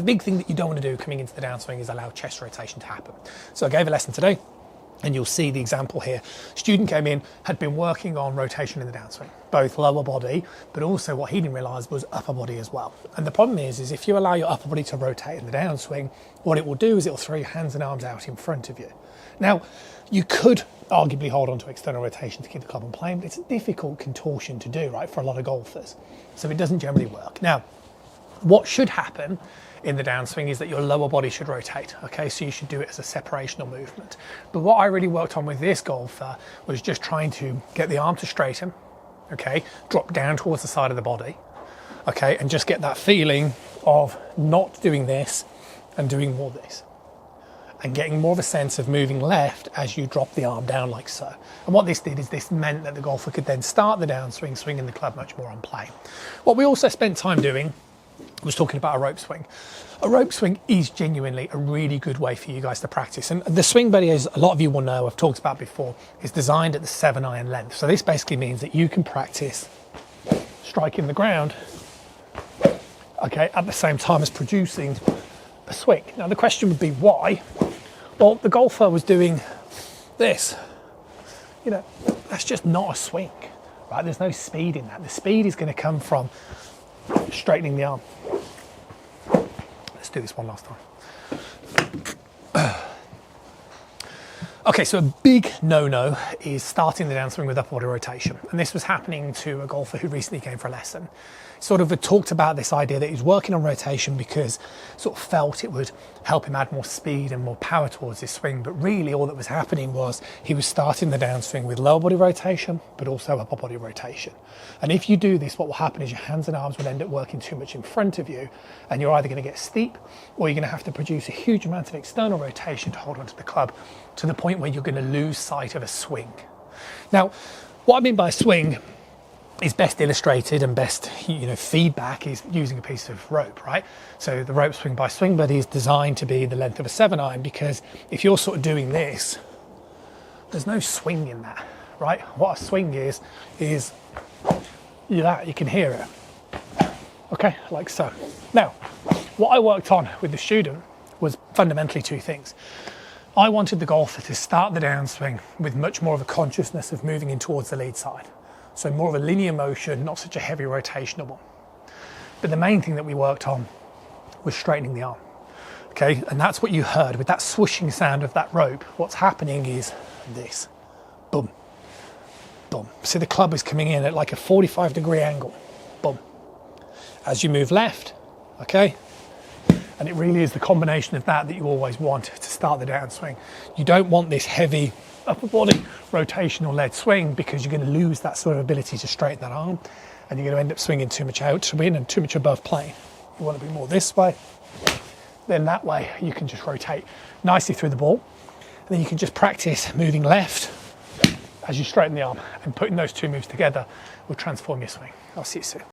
the big thing that you don't want to do coming into the downswing is allow chest rotation to happen. So I gave a lesson today, and you'll see the example here. Student came in, had been working on rotation in the downswing, both lower body, but also what he didn't realise was upper body as well. And the problem is if you allow your upper body to rotate in the downswing, what it will do is it will throw your hands and arms out in front of you. Now, you could arguably hold on to external rotation to keep the club on plane, but it's a difficult contortion to do, right, for a lot of golfers. So it doesn't generally work. Now, what should happen in the downswing is that your lower body should rotate, okay? So you should do it as a separational movement. But what I really worked on with this golfer was just trying to get the arm to straighten, okay? Drop down towards the side of the body, okay? And just get that feeling of not doing this and doing more this, and getting more of a sense of moving left as you drop the arm down like so. And what this did is this meant that the golfer could then start the downswing, swinging the club much more on plane. What we also spent time doing was talking about a rope swing. A rope swing is genuinely a really good way for you guys to practice. And the swing buddy, as a lot of you will know, I've talked about before, is designed at the 7-iron length. So this basically means that you can practice striking the ground, okay, at the same time as producing a swing. Now the question would be why? Well, the golfer was doing this. You know, that's just not a swing, right? There's no speed in that. The speed is going to come from straightening the arm. Let's do this one last time. Okay, so a big no-no is starting the downswing with upper body rotation. And this was happening to a golfer who recently came for a lesson. Sort of had talked about this idea that he's working on rotation because sort of felt it would help him add more speed and more power towards his swing. But really all that was happening was he was starting the downswing with lower body rotation, but also upper body rotation. And if you do this, what will happen is your hands and arms will end up working too much in front of you, and you're either going to get steep or you're going to have to produce a huge amount of external rotation to hold onto the club to the point where you're going to lose sight of a swing. Now, what I mean by swing is best illustrated and best, feedback is using a piece of rope, right? So the rope swing by Swing Buddy is designed to be the length of a 7-iron, because if you're sort of doing this, there's no swing in that, right? What a swing is that you can hear it, okay, like so. Now, what I worked on with the student was fundamentally two things. I wanted the golfer to start the downswing with much more of a consciousness of moving in towards the lead side. So more of a linear motion, not such a heavy rotational one. But the main thing that we worked on was straightening the arm. Okay, and that's what you heard with that swooshing sound of that rope. What's happening is this, boom, boom. So the club is coming in at like a 45-degree angle, boom. As you move left, okay, and it really is the combination of that you always want to start the downswing. You don't want this heavy upper body rotational led swing, because you're going to lose that sort of ability to straighten that arm, and you're going to end up swinging too much out to in and too much above plane. You want to be more this way, then that way you can just rotate nicely through the ball, and then you can just practice moving left as you straighten the arm, and putting those two moves together will transform your swing. I'll see you soon.